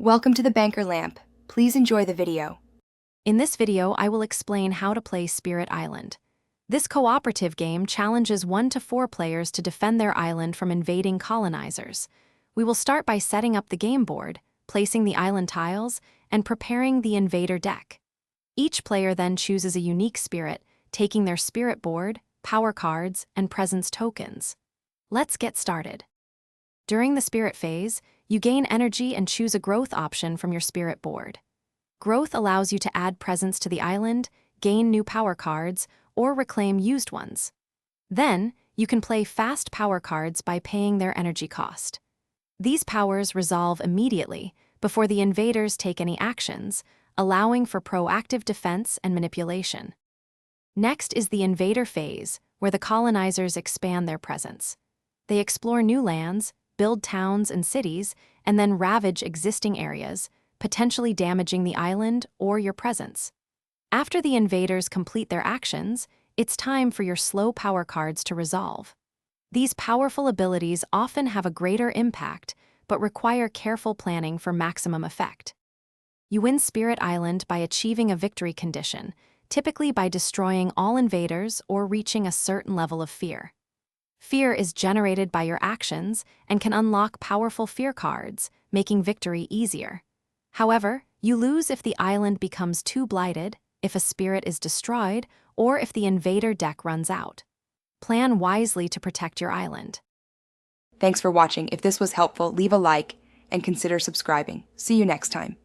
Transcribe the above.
Welcome to the Banker Lamp. Please enjoy the video. In this video, I will explain how to play Spirit Island. This cooperative game challenges 1 to 4 players to defend their island from invading colonizers. We will start by setting up the game board, placing the island tiles, and preparing the invader deck. Each player then chooses a unique spirit, taking their spirit board, power cards, and presence tokens. Let's get started. During the spirit phase, you gain energy and choose a growth option from your spirit board. Growth allows you to add presence to the island, gain new power cards, or reclaim used ones. Then, you can play fast power cards by paying their energy cost. These powers resolve immediately before the invaders take any actions, allowing for proactive defense and manipulation. Next is the invader phase, where the colonizers expand their presence. They explore new lands, build towns and cities, and then ravage existing areas, potentially damaging the island or your presence. After the invaders complete their actions, it's time for your slow power cards to resolve. These powerful abilities often have a greater impact, but require careful planning for maximum effect. You win Spirit Island by achieving a victory condition, typically by destroying all invaders or reaching a certain level of fear. Fear is generated by your actions and can unlock powerful fear cards, making victory easier. However, you lose if the island becomes too blighted, if a spirit is destroyed, or if the invader deck runs out. Plan wisely to protect your island. Thanks for watching. If this was helpful, leave a like and consider subscribing. See you next time.